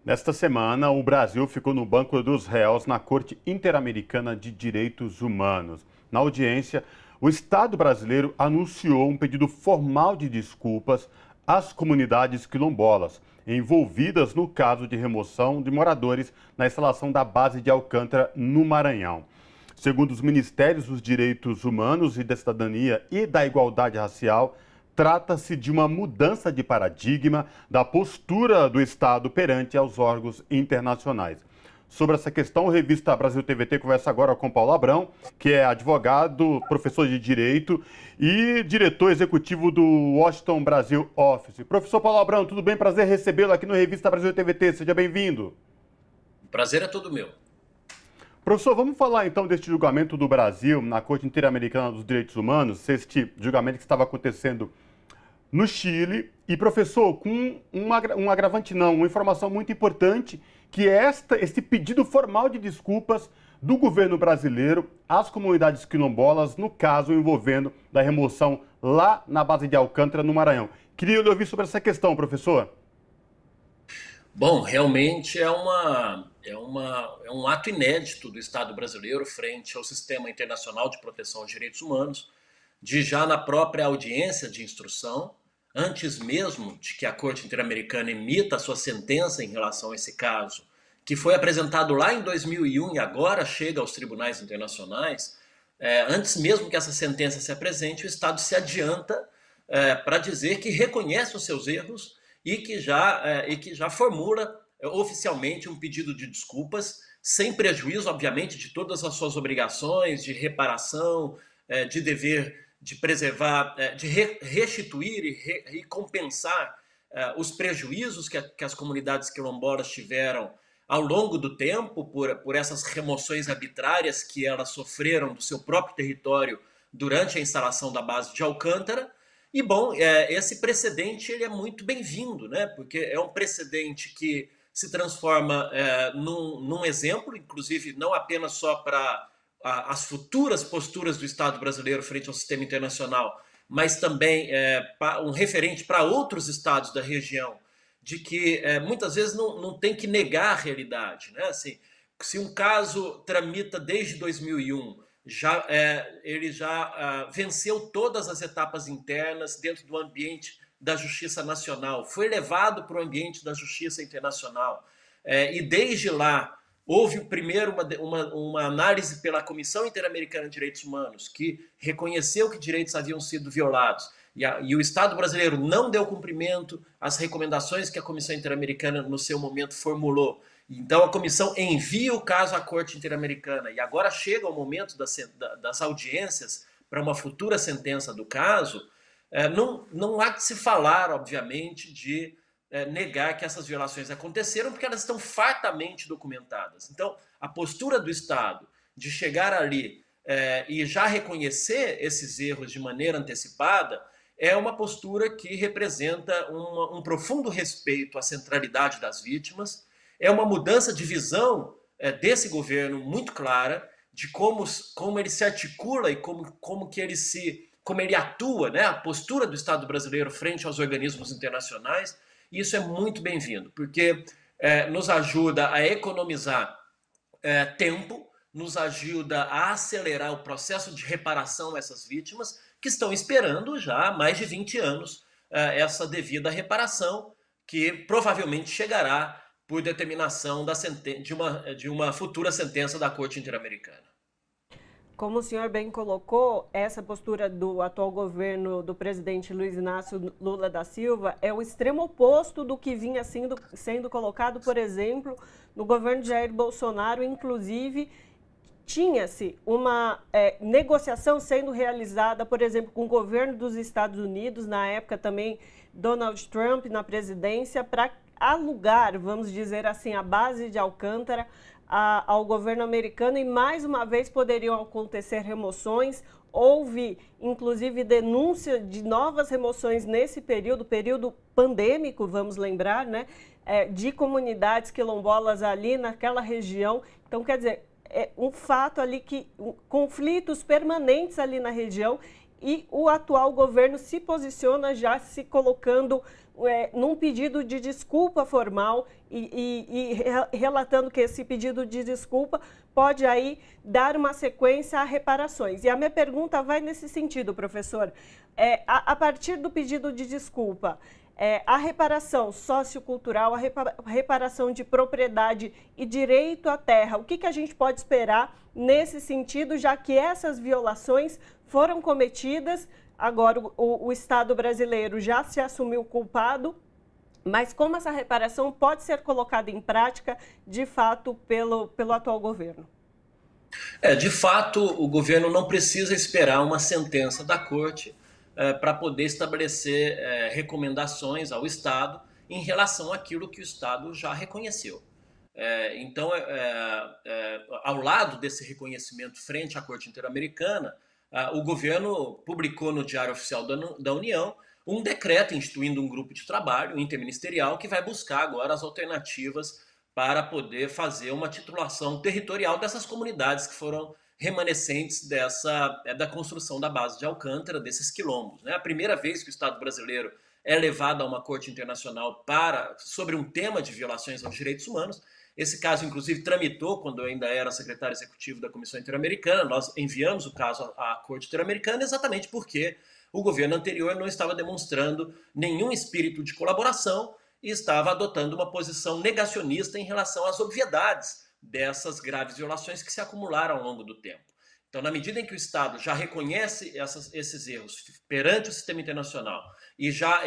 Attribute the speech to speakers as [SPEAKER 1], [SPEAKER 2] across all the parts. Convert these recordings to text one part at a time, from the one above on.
[SPEAKER 1] Nesta semana, o Brasil ficou no banco dos réus na Corte Interamericana de Direitos Humanos. Na audiência, o Estado brasileiro anunciou um pedido formal de desculpas às comunidades quilombolas envolvidas no caso de remoção de moradores na instalação da base de Alcântara, no Maranhão. Segundo os Ministérios dos Direitos Humanos e da Cidadania e da Igualdade Racial, trata-se de uma mudança de paradigma da postura do Estado perante aos órgãos internacionais. Sobre essa questão, a revista Brasil TVT conversa agora com Paulo Abrão, que é advogado, professor de Direito e diretor executivo do Washington Brasil Office. Professor Paulo Abrão, tudo bem? Prazer recebê-lo aqui no Revista Brasil TVT. Seja bem-vindo.
[SPEAKER 2] O prazer é todo meu.
[SPEAKER 1] Professor, vamos falar então deste julgamento do Brasil na Corte Interamericana dos Direitos Humanos, este julgamento que estava acontecendo no Chile. E, professor, com um agravante não, uma informação muito importante, que é este pedido formal de desculpas do governo brasileiro às comunidades quilombolas, no caso envolvendo da remoção lá na base de Alcântara, no Maranhão. Queria lhe ouvir sobre essa questão, professor.
[SPEAKER 2] Bom, realmente é um ato inédito do Estado brasileiro frente ao Sistema Internacional de Proteção aos Direitos Humanos, de já na própria audiência de instrução, antes mesmo de que a Corte Interamericana emita a sua sentença em relação a esse caso, que foi apresentado lá em 2001 e agora chega aos tribunais internacionais, antes mesmo que essa sentença se apresente, o Estado se adianta para dizer que reconhece os seus erros e que já formula oficialmente um pedido de desculpas, sem prejuízo, obviamente, de todas as suas obrigações de reparação, de dever de preservar, de restituir e compensar os prejuízos que as comunidades quilombolas tiveram ao longo do tempo por essas remoções arbitrárias que elas sofreram do seu próprio território durante a instalação da base de Alcântara. E, bom, esse precedente ele é muito bem-vindo, né? Porque é um precedente que se transforma num exemplo, inclusive não apenas só para as futuras posturas do Estado brasileiro frente ao sistema internacional, mas também um referente para outros estados da região, de que muitas vezes não tem que negar a realidade, né? Assim, se um caso tramita desde 2001, ele já venceu todas as etapas internas dentro do ambiente da Justiça Nacional, foi levado para o ambiente da Justiça Internacional, e desde lá houve primeiro uma análise pela Comissão Interamericana de Direitos Humanos, que reconheceu que direitos haviam sido violados, e o Estado brasileiro não deu cumprimento às recomendações que a Comissão Interamericana, no seu momento, formulou. Então, a comissão envia o caso à Corte Interamericana, e agora chega o momento das audiências para uma futura sentença do caso. Não há de se falar, obviamente, de negar que essas violações aconteceram, porque elas estão fartamente documentadas. Então, a postura do Estado de chegar ali e já reconhecer esses erros de maneira antecipada é uma postura que representa um profundo respeito à centralidade das vítimas, é uma mudança de visão desse governo muito clara de como ele se articula e como ele atua, né? A postura do Estado brasileiro frente aos organismos internacionais. Isso é muito bem-vindo, porque nos ajuda a economizar tempo, nos ajuda a acelerar o processo de reparação a essas vítimas que estão esperando já há mais de 20 anos essa devida reparação, que provavelmente chegará por determinação de uma futura sentença da Corte Interamericana.
[SPEAKER 3] Como o senhor bem colocou, essa postura do atual governo do presidente Luiz Inácio Lula da Silva é o extremo oposto do que vinha sendo colocado, por exemplo, no governo de Jair Bolsonaro. Inclusive, tinha-se uma negociação sendo realizada, por exemplo, com o governo dos Estados Unidos, na época também Donald Trump na presidência, para alugar, vamos dizer assim, a base de Alcântara ao governo americano, e mais uma vez poderiam acontecer remoções. Houve, inclusive, denúncia de novas remoções nesse período pandêmico, vamos lembrar, né, de comunidades quilombolas ali naquela região. Então, quer dizer, é um fato ali que conflitos permanentes ali na região, e o atual governo se posiciona já se colocando num pedido de desculpa formal e relatando que esse pedido de desculpa pode aí dar uma sequência a reparações. E a minha pergunta vai nesse sentido, professor. A partir do pedido de desculpa, a reparação sociocultural, a reparação de propriedade e direito à terra, o que a gente pode esperar nesse sentido, já que essas violações foram cometidas, agora o Estado brasileiro já se assumiu culpado, mas como essa reparação pode ser colocada em prática, de fato, pelo atual governo?
[SPEAKER 2] De fato, o governo não precisa esperar uma sentença da Corte para poder estabelecer recomendações ao Estado em relação àquilo que o Estado já reconheceu. Então, ao lado desse reconhecimento frente à Corte Interamericana, o governo publicou no Diário Oficial da União um decreto instituindo um grupo de trabalho interministerial que vai buscar agora as alternativas para poder fazer uma titulação territorial dessas comunidades que foram remanescentes da construção da base de Alcântara, desses quilombos. A primeira vez que o Estado brasileiro é levado a uma corte internacional sobre um tema de violações aos direitos humanos. Esse caso, inclusive, tramitou quando eu ainda era secretário executivo da Comissão Interamericana. Nós enviamos o caso à Corte Interamericana exatamente porque o governo anterior não estava demonstrando nenhum espírito de colaboração e estava adotando uma posição negacionista em relação às obviedades dessas graves violações que se acumularam ao longo do tempo. Então, na medida em que o Estado já reconhece esses erros perante o sistema internacional e já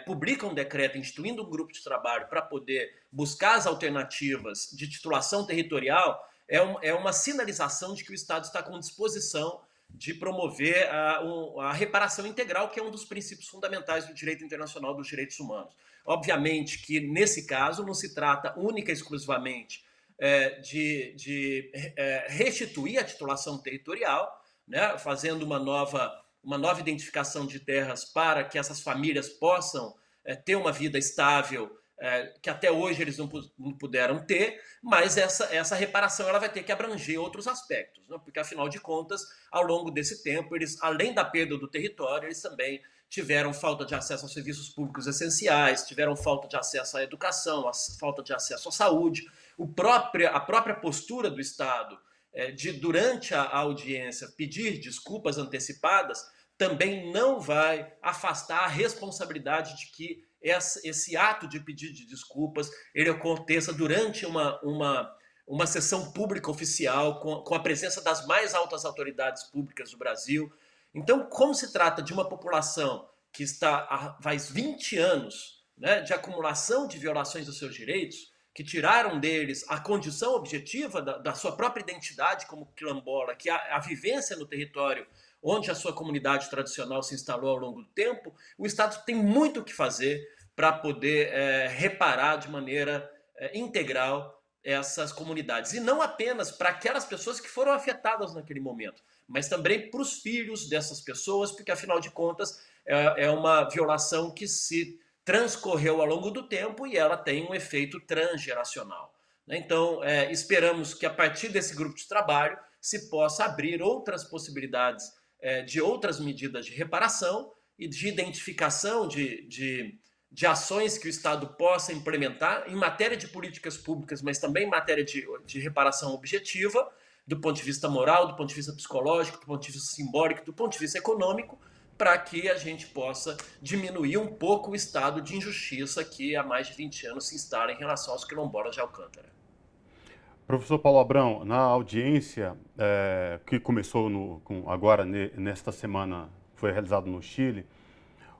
[SPEAKER 2] publica um decreto instituindo um grupo de trabalho para poder buscar as alternativas de titulação territorial, é uma sinalização de que o Estado está com disposição de promover a reparação integral, que é um dos princípios fundamentais do direito internacional dos direitos humanos. Obviamente que, nesse caso, não se trata única e exclusivamente de restituir a titulação territorial, né, fazendo uma nova identificação de terras para que essas famílias possam ter uma vida estável, que até hoje eles não puderam ter, mas essa reparação ela vai ter que abranger outros aspectos, né? Porque, afinal de contas, ao longo desse tempo, eles, além da perda do território, eles também tiveram falta de acesso aos serviços públicos essenciais, tiveram falta de acesso à educação, falta de acesso à saúde. A própria postura do Estado de, durante a audiência, pedir desculpas antecipadas também não vai afastar a responsabilidade de que esse ato de pedido de desculpas ele aconteça durante uma sessão pública oficial, com a presença das mais altas autoridades públicas do Brasil. Então, como se trata de uma população que faz 20 anos, né, de acumulação de violações dos seus direitos, que tiraram deles a condição objetiva da sua própria identidade como quilombola, que é a vivência no território onde a sua comunidade tradicional se instalou ao longo do tempo, o Estado tem muito o que fazer para poder reparar de maneira integral essas comunidades. E não apenas para aquelas pessoas que foram afetadas naquele momento, mas também para os filhos dessas pessoas, porque, afinal de contas, é uma violação que se transcorreu ao longo do tempo e ela tem um efeito transgeracional. Então, esperamos que, a partir desse grupo de trabalho, se possa abrir outras possibilidades de outras medidas de reparação e de identificação de ações que o Estado possa implementar em matéria de políticas públicas, mas também em matéria de reparação objetiva, do ponto de vista moral, do ponto de vista psicológico, do ponto de vista simbólico, do ponto de vista econômico, para que a gente possa diminuir um pouco o estado de injustiça que há mais de 20 anos se instala em relação aos quilombolas de Alcântara.
[SPEAKER 1] Professor Paulo Abrão, na audiência que começou agora, nesta semana, foi realizado no Chile,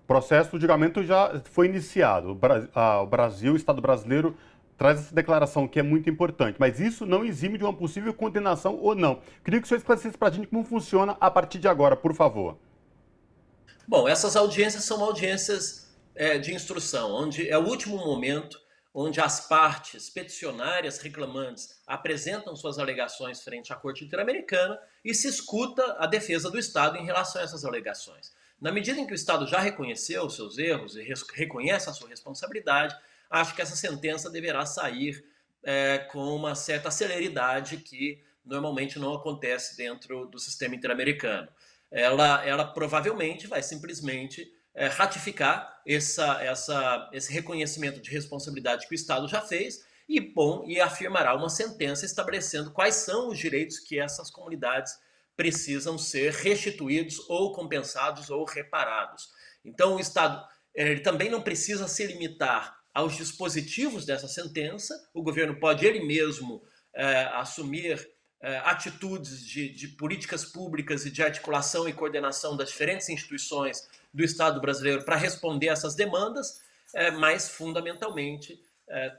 [SPEAKER 1] o processo de julgamento já foi iniciado. O Brasil, o Estado brasileiro, traz essa declaração que é muito importante, mas isso não exime de uma possível condenação ou não. Queria que o senhor esclarecesse para a gente como funciona a partir de agora, por favor.
[SPEAKER 2] Bom, essas audiências são audiências de instrução, onde é o último momento onde as partes peticionárias reclamantes apresentam suas alegações frente à Corte Interamericana e se escuta a defesa do Estado em relação a essas alegações. Na medida em que o Estado já reconheceu os seus erros e reconhece a sua responsabilidade, acho que essa sentença deverá sair com uma certa celeridade que normalmente não acontece dentro do sistema interamericano. ela provavelmente vai simplesmente ratificar esse reconhecimento de responsabilidade que o Estado já fez e afirmará uma sentença estabelecendo quais são os direitos que essas comunidades precisam ser restituídos ou compensados ou reparados. Então, o Estado ele também não precisa se limitar aos dispositivos dessa sentença, o governo pode ele mesmo assumir atitudes de políticas públicas e de articulação e coordenação das diferentes instituições do Estado brasileiro para responder a essas demandas, mas, fundamentalmente,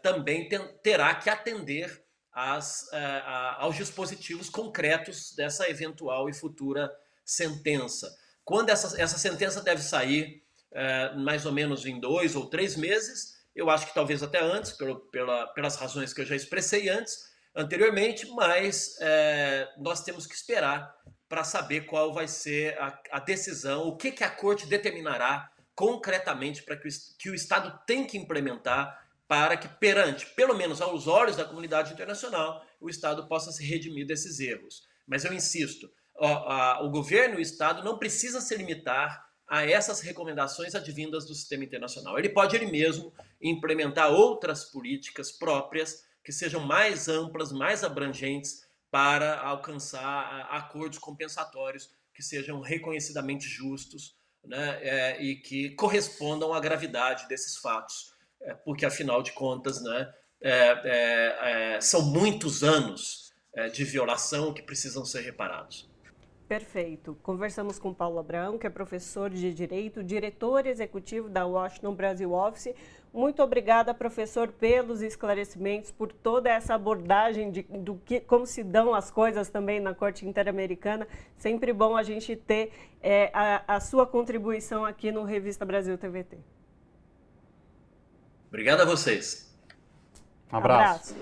[SPEAKER 2] também terá que atender aos dispositivos concretos dessa eventual e futura sentença. Quando essa sentença deve sair, mais ou menos em 2 ou 3 meses, eu acho que talvez até antes, pelas razões que eu já expressei anteriormente, mas nós temos que esperar para saber qual vai ser a decisão, o que a Corte determinará concretamente para que o Estado tem que implementar para que, pelo menos aos olhos da comunidade internacional, o Estado possa se redimir desses erros. Mas eu insisto, o governo e o Estado não precisa se limitar a essas recomendações advindas do sistema internacional. Ele pode ele mesmo implementar outras políticas próprias que sejam mais amplas, mais abrangentes para alcançar acordos compensatórios que sejam reconhecidamente justos, né, e que correspondam à gravidade desses fatos. Porque, afinal de contas, né, são muitos anos de violação que precisam ser reparados.
[SPEAKER 3] Perfeito. Conversamos com Paulo Abrão, que é professor de Direito, diretor executivo da Washington Brasil Office. Muito obrigada, professor, pelos esclarecimentos, por toda essa abordagem como se dão as coisas também na Corte Interamericana. Sempre bom a gente ter a sua contribuição aqui no Revista Brasil TVT.
[SPEAKER 2] Obrigado a vocês.
[SPEAKER 1] Um abraço.